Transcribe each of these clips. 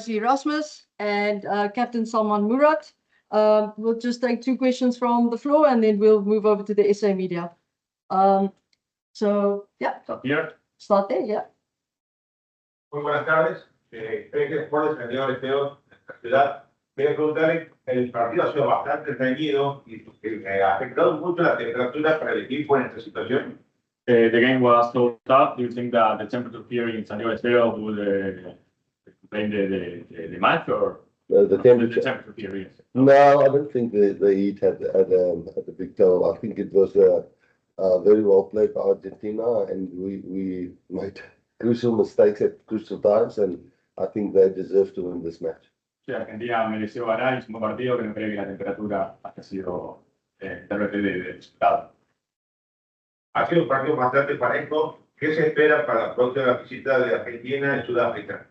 Rassie Erasmus and Captain Salmaan Moerat. We'll just take 2 questions from the floor and then we'll move over to the SA media. So, yeah. Start there, yeah. Muy buenas tardes. Gracias por el Santiago del Estero, esta ciudad. Quería preguntarle, el partido ha sido bastante reñido y ha afectado mucho la temperatura para el equipo en esta situación. The game was so tough. Do you think that the temperature here in Santiago del Estero would explain the match or The temperature? The temperature here, yes. No, I don't think the heat had a big toll. I think it was very well played by Argentina, and we made crucial mistakes at crucial times, and I think they deserve to win this match. Sí, Argentina mereció ganar, hizo un buen partido, pero no creo que la temperatura haya sido de disputado. Ha sido un partido bastante parejo. ¿Qué se espera para la próxima visita de Argentina en Sudáfrica?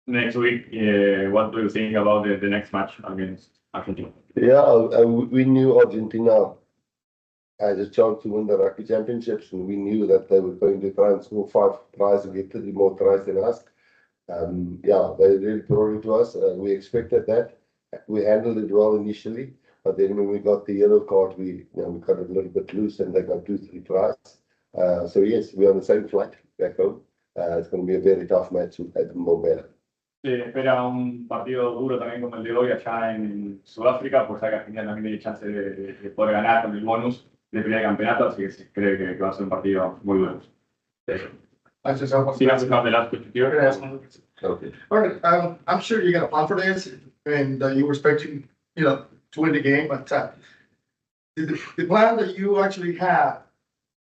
Next week, what do you think about the next match against Argentina? Yeah, we knew Argentina had a chance to win the Rugby Championships, and we knew that they were going to try and score 5 tries and get 30 more tries than us. Yeah, they really brought it to us. We expected that. We handled it well initially, but then when we got the yellow card, we got a little bit loose, and they got 2-3 tries. So yes, we're on the same flight back home. It's going to be a very tough match at Mobile. Se espera un partido duro también como el de hoy allá en Sudáfrica, pues ya que Argentina también tiene chance de poder ganar con el bonus de primer campeonato, así que se cree que va a ser un partido muy duro. I just have one Sí, that's not the last question here. Can I ask one? Okay. All right. I'm sure you got a plan for this, and you were expecting, to win the game. But the plan that you actually had,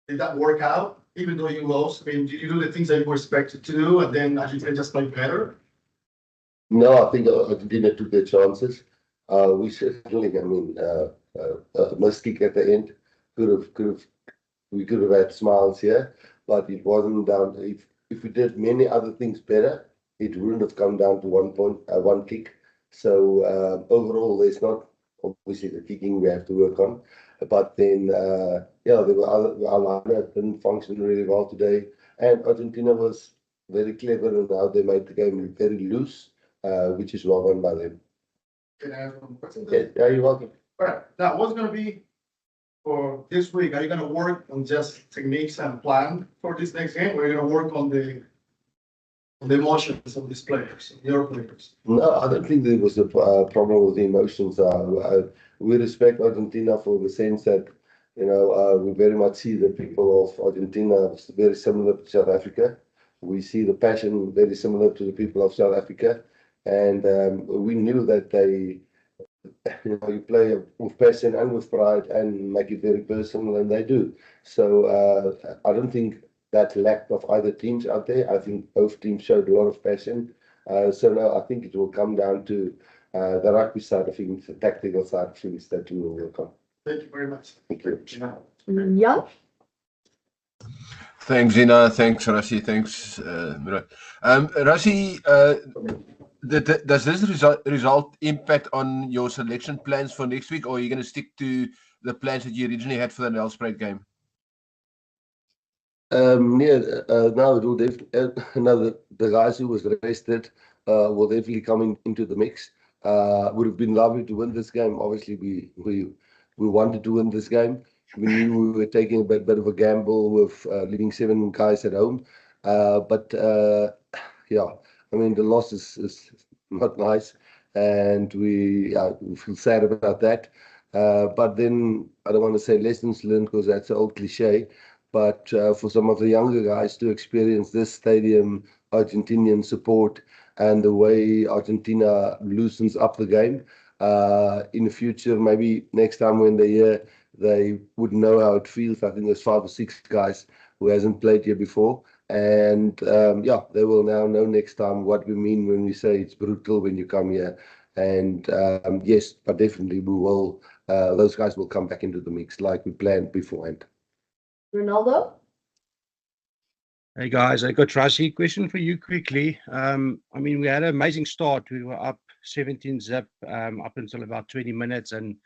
did that work out? Even though you lost, I mean, did you do the things that you were expected to do, and then Argentina just played better? No, I think Argentina took their chances. We certainly, a missed kick at the end. We could have had smiles here, but it wasn't down. If we did many other things better, it wouldn't have come down to 1 point, 1 kick. So overall, there's not obviously the kicking we have to work on, but then there were our line that didn't function really well today, and Argentina was very clever in how they made the game very loose, which is well done by them. Can I ask one question? Yeah, you're welcome. All right. Now, what's going to be for this week? Are you going to work on just techniques and plan for this next game, or are you going to work on the emotions of these players, your players? No, I don't think there was a problem with the emotions. We respect Argentina for the sense that, we very much see the people of Argentina very similar to South Africa. We see the passion very similar to the people of South Africa. And we knew that they, you play with passion and with pride and make it very personal, and they do. So I don't think that lacked of either teams out there. I think both teams showed a lot of passion. So now I think it will come down to the rugby side of things, the tactical side of things that we will work on. Thank you very much. Thank you. Jan? Thanks, Zina. Thanks, Rassie. Thanks, Murat. Rassie, does this result impact on your selection plans for next week, or are you going to stick to the plans that you originally had for the Nelspruit game? No, it will definitely. The guys who was rested will definitely come into the mix. Would have been lovely to win this game. Obviously, we wanted to win this game. We knew we were taking a bit of a gamble with leaving 7 guys at home. But the loss is not nice, and we feel sad about that. But then I don't want to say lessons learned, because that's an old cliche. But for some of the younger guys to experience this stadium, Argentinian support, and the way Argentina loosens up the game in the future, maybe next time when they're here, they would know how it feels. I think there's 5 or 6 guys who hasn't played here before. And they will now know next time what we mean when we say it's brutal when you come here. And yes, but definitely we will. Those guys will come back into the mix like we planned beforehand. Ronaldo? Hey guys, I got Rassie question for you quickly. We had an amazing start. We were up 17-zip up until about 20 minutes, and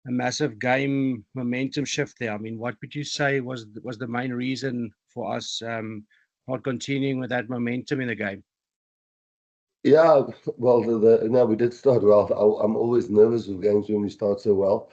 a massive game momentum shift there. What would you say was the main reason for us not continuing with that momentum in the game? Yeah, well, no, we did start well. I'm always nervous with games when we start so well.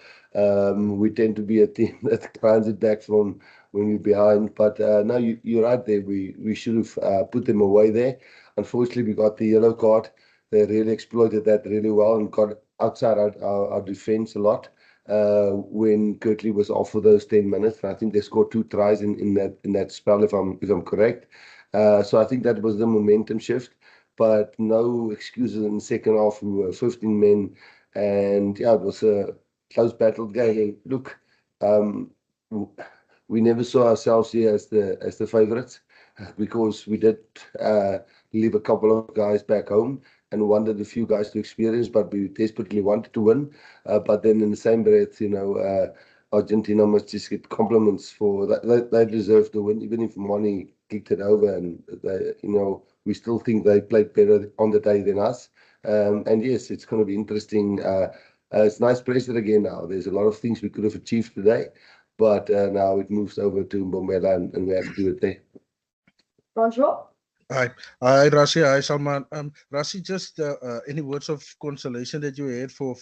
We tend to be a team that grinds it back from when we're behind. But no, you're right there. We should have put them away there. Unfortunately, we got the yellow card. They really exploited that really well and got outside our defense a lot when Kirtley was off for those 10 minutes. And I think they scored 2 tries in that spell, if I'm correct. So I think that was the momentum shift. But no excuses in the second half. We were 15 men, and yeah, it was a close battle game. Look, we never saw ourselves here as the favourites because we did leave a couple of guys back home and wanted a few guys to experience, but we desperately wanted to win. But then in the same breath, Argentina must just get compliments for that. They deserve to win, even if Mani kicked it over, and we still think they played better on the day than us. And yes, it's going to be interesting. It's nice pressure again now. There's a lot of things we could have achieved today, but now it moves over to Mbombela and we have to do it there. Francois? Hi, Rassie. Hi, Salmaan. Rassie, just any words of consolation that you had for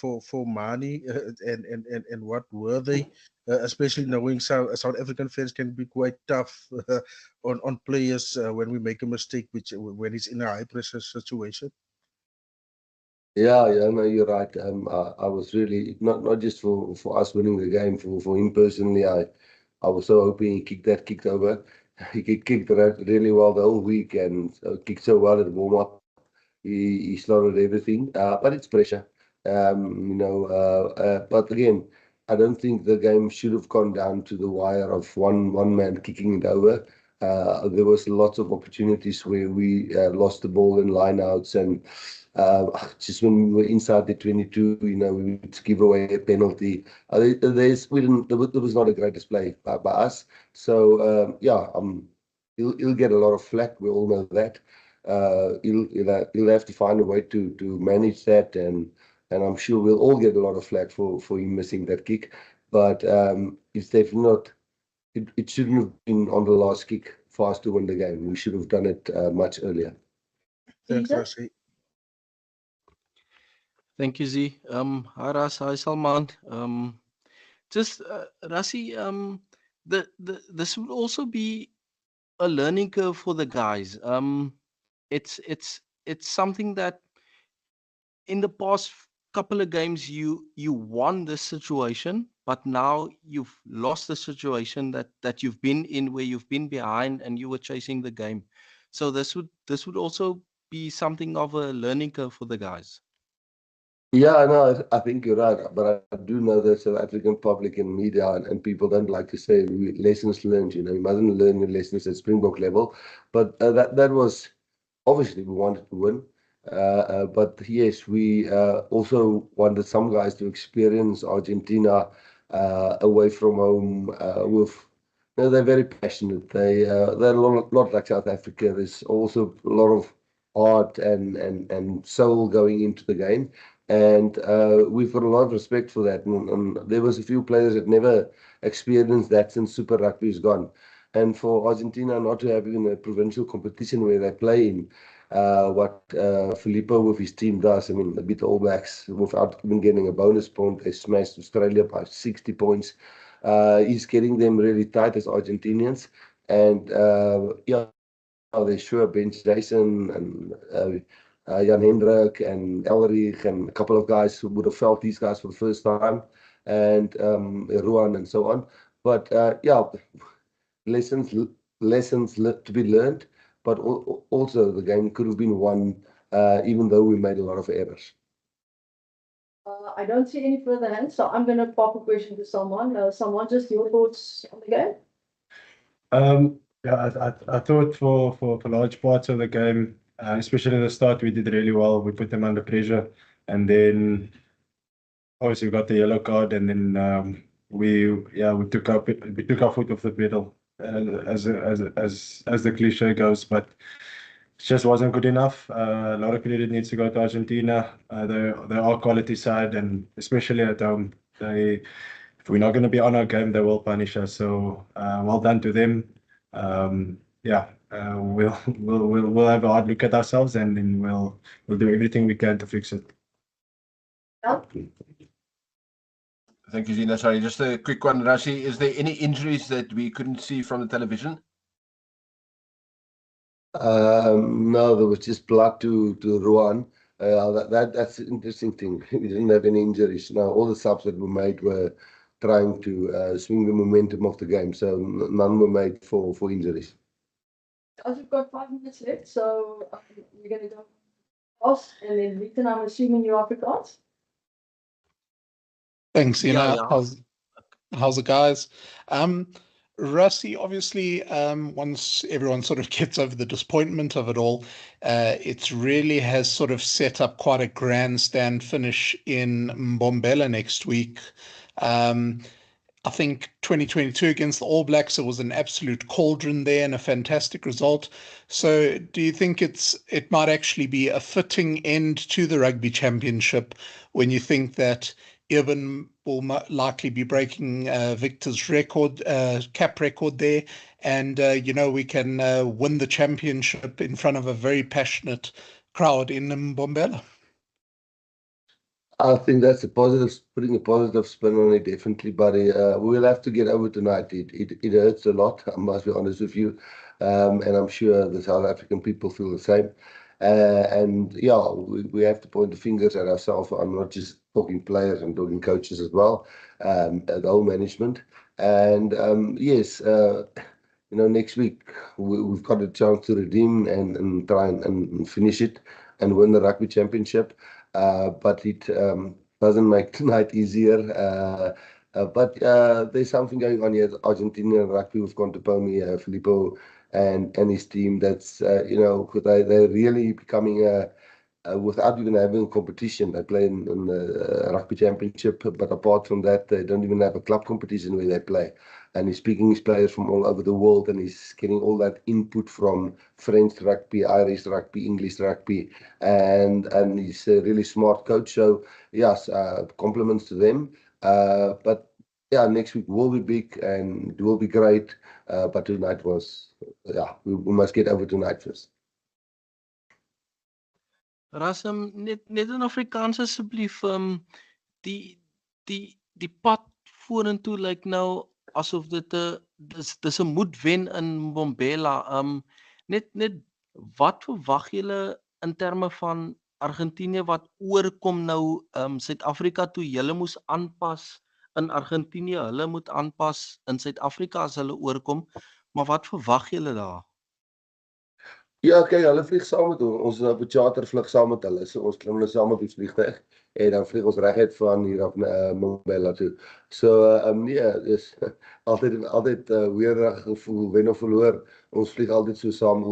Mani and what were they? Especially knowing South African fans can be quite tough on players when we make a mistake, when it's in a high pressure situation. Yeah, no, you're right. I was really not just for us winning the game, for him personally. I was so hoping he kicked over. He kicked really well the whole week and kicked so well at warm up. He slaughtered everything, but it's pressure. But again, I don't think the game should have gone down to the wire of one man kicking it over. There was lots of opportunities where we lost the ball in lineouts and just when we were inside the 22, we would give away a penalty. There was not a great display by us. So he'll get a lot of flack. We all know that. He'll have to find a way to manage that, and I'm sure we'll all get a lot of flack for him missing that kick. But it's definitely not. It shouldn't have been on the last kick for us to win the game. We should have done it much earlier. Thanks, Rassie. Thank you, Z. Hi, Ras. Hi, Salmaan. Rassie, this would also be a learning curve for the guys. It's something that in the past couple of games you won this situation, but now you've lost the situation that you've been in, where you've been behind and you were chasing the game. So this would also be something of a learning curve for the guys. Yeah, no, I think you're right, but I do know that South African public and media and people don't like to say lessons learned. You mustn't learn your lessons at Springbok level, but that was obviously we wanted to win. But yes, we also wanted some guys to experience Argentina away from home. They're very passionate. They're a lot like South Africa. There's also a lot of heart and soul going into the game. And we've got a lot of respect for that. And there was a few players that never experienced that since Super Rugby is gone. And for Argentina not to have even a provincial competition where they play in what Filippo with his team does. I mean, they beat the All Blacks without even getting a bonus point. They smashed Australia by 60 points. He's getting them really tight as Argentinians. And they sure bench Jason and Jan Hendrik and Elrich and a couple of guys who would have felt these guys for the first time, and Ruan and so on. But lessons to be learned, but also the game could have been won even though we made a lot of errors. I don't see any further hands, so I'm going to pop a question to someone. Someone, just your thoughts on the game? I thought for large parts of the game, especially in the start, we did really well. We put them under pressure, and then obviously we got the yellow card, and then we took our foot off the pedal, as the cliche goes, but it just wasn't good enough. A lot of credit needs to go to Argentina. They are quality side, and especially at home, if we're not going to be on our game, they will punish us. So well done to them. yeah, we'll have a hard look at ourselves, and then we'll do everything we can to fix it. Yeah. Thank you, Zina. Sorry, just a quick one, Rassie. Is there any injuries that we couldn't see from the television? No, there was just blood to Ruan. That's the interesting thing. We didn't have any injuries. Now, all the subs that were made were trying to swing the momentum of the game, so none were made for injuries. As we've got 5 minutes left, so we're going to go Os and then Ethan, I'm assuming you're Afrikaans. Thanks, Yeah, Ina. yeah. How's it, guys? Rassie, obviously, once everyone sort of gets over the disappointment of it all, it really has sort of set up quite a grandstand finish in Mbombela next week. I think 2022 against the All Blacks, it was an absolute cauldron there and a fantastic result. So do you think it might actually be a fitting end to the Rugby Championship when you think that Eben will likely be breaking Victor's record, cap record there, and we can win the championship in front of a very passionate crowd in Mbombela? I think that's putting a positive spin on it, definitely, buddy. We'll have to get over tonight. It hurts a lot, I must be honest with you. And I'm sure the South African people feel the same. And yeah, we have to point the fingers at ourselves. I'm not just talking players, I'm talking coaches as well, the whole management. And yes, next week we've got a chance to redeem and try and finish it and win the Rugby Championship. But it doesn't make tonight easier. But there's something going on here. Argentina rugby with Contepomi, Filippo and his team. That's they're really becoming without even having a competition. They play in the Rugby Championship, but apart from that, they don't even have a club competition where they play. And he's speaking his players from all over the world, and he's getting all that input from French rugby, Irish rugby, English rugby, and he's a really smart coach. So yes, compliments to them. But yeah, next week will be big and it will be great. But tonight we must get over tonight first. Rasem, net in Afrikaans asseblief, die pad vorentoe lyk nou asof dis 'n moedwen in Mbombela. Net wat verwag julle in terme van Argentinië wat oorkom nou Suid-Afrika toe julle moes aanpas in Argentinië, hulle moet aanpas in Suid-Afrika as hulle oorkom, maar wat verwag julle daar? Ja, kyk, hulle vlieg saam met ons. Ons is op 'n chartervlug saam met hulle. So ons klim hulle saam op die vliegtuig en dan vlieg ons reguit van hier af na Mbombela toe. So nee, dis altyd weerige gevoel, wen of verloor. Ons vlieg altyd so saam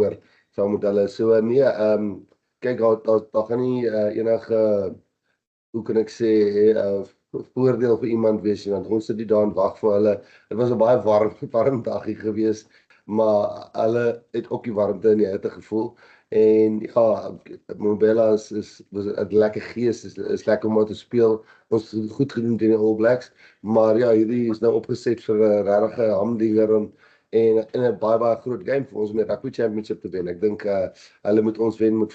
met hulle. So nee, kyk, daar gaan nie enige, hoe kan ek sê, voordeel vir iemand wees nie, want ons sit nie daar en wag vir hulle. Dit was 'n baie warm dagie gewees. Maar hulle het ook die warmte en die hitte gevoel. En ja, Mbombela was 'n lekker gees, is lekker om maar te speel. Ons het goed gedoen teen die All Blacks, maar ja, hierdie is nou opgeset vir 'n regte hamdinger en 'n baie groot game vir ons om die Rugby Championship te wen. Ek dink hulle moet ons wen met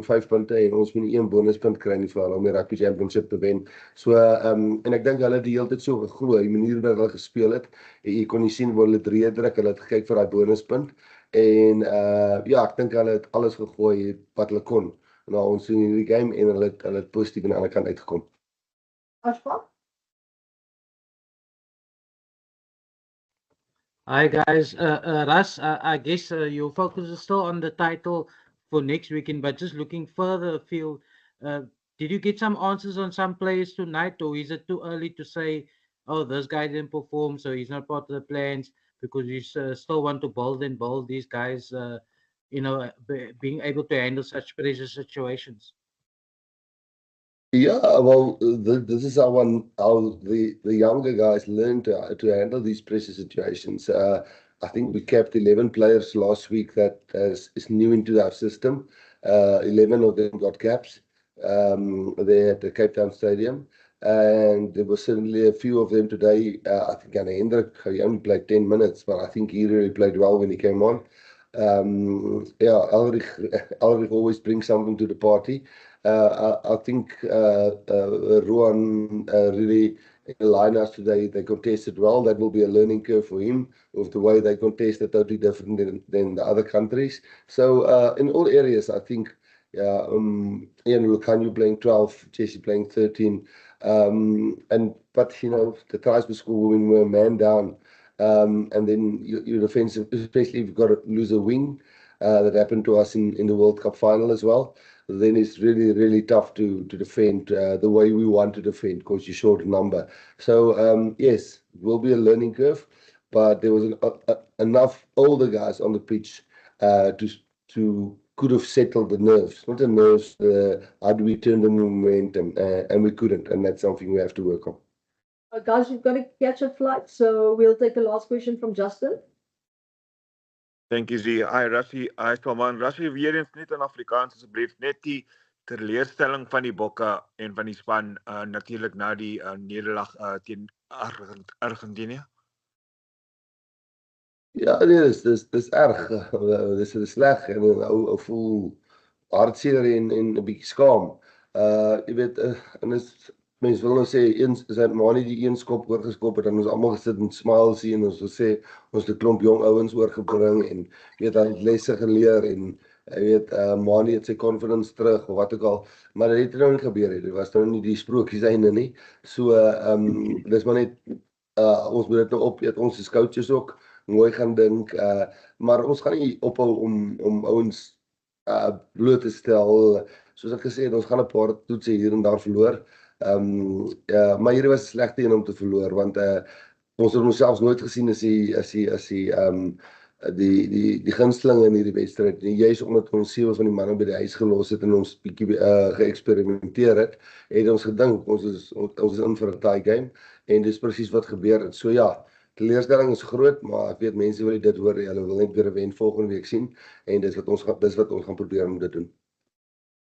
5 punte en ons moet 1 bonuspunt kry nie vir hulle om die Rugby Championship te wen. So en ek dink hulle het die hele tyd so geglo, die manier wat hulle gespeel het. Jy kon nie sien waar hulle drie druk, hulle het gekyk vir daai bonuspunt en ja, ek dink hulle het alles gegooi wat hulle kon. Nou ons sien hierdie game en hulle het positief aan die ander kant uitgekom. Ashfaq? Hi guys, Ras, I guess your focus is still on the title for next weekend, but just looking further afield, did you get some answers on some players tonight, or is it too early to say, oh, this guy didn't perform, so he's not part of the plans, because you still want to build these guys, being able to handle such pressure situations? Yeah, well, this is how the younger guys learn to handle these pressure situations. I think we kept 11 players last week that is new into our system. 11 of them got caps there at the Cape Town Stadium. And there were certainly a few of them today. I think Hendrik, he only played 10 minutes, but I think he really played well when he came on. Yeah, Elrich always brings something to the party. I think Rohan really in the lineups today, they contested well. That will be a learning curve for him with the way they contested, totally different than the other countries. So in all areas, I think Ian Lukanyu playing 12, Jesse playing 13. But you know, the tries were scored when we were man down. And then your defensive, especially if you've got to lose a wing, that happened to us in the World Cup final as well. Then it's really, really tough to defend the way we want to defend because you're short a number. So yes, it will be a learning curve, but there was enough older guys on the pitch to could have settled the nerves. Not the nerves, how do we turn the momentum, and we couldn't, and that's something we have to work on. Guys, you've got to catch a flight, so we'll take the last question from Justin. Thank you, Zee. Hi, Rassie. Hi, Salmaan. Rassie, weer eens net in Afrikaans, asseblief. Net die teleurstelling van die Bokke en van die span, natuurlijk na die nederlaag teen Argentina. Ja, nee, dis erg. Dis sleg en ou voel hartseer en 'n bietjie skaam. Jy weet, en mense wil nou sê eens is dit maar nie die een skop oorgeskop het en ons almal gesit en smile sien en ons wil sê ons het 'n klomp jong ouens oorgebring en weet hulle het lesse geleer en jy weet Manie het sy confidence terug of wat ook al, maar dit het nou nie gebeur het. Dit was nou nie die sprokies einde nie. So dis maar net ons moet dit nou opeet, ons is coaches ook mooi gaan dink, maar ons gaan nie ophou om ouens bloot te stel. Soos ek gesê het, ons gaan 'n paar toetse hier en daar verloor. Maar hierdie was 'n slegte een om te verloor want ons het onsself nooit gesien as die gunsteling in hierdie wedstryd. Juist omdat ons 7 van die manne by die huis gelos het en ons bietjie geëksperimenteer het, het ons gedink ons is in vir 'n tie game en dis presies wat gebeur het. So ja, teleurstelling is groot, maar ek weet mense wil dit hoor, hulle wil net weer 'n wen volgende week sien en dis wat ons gaan probeer om dit doen.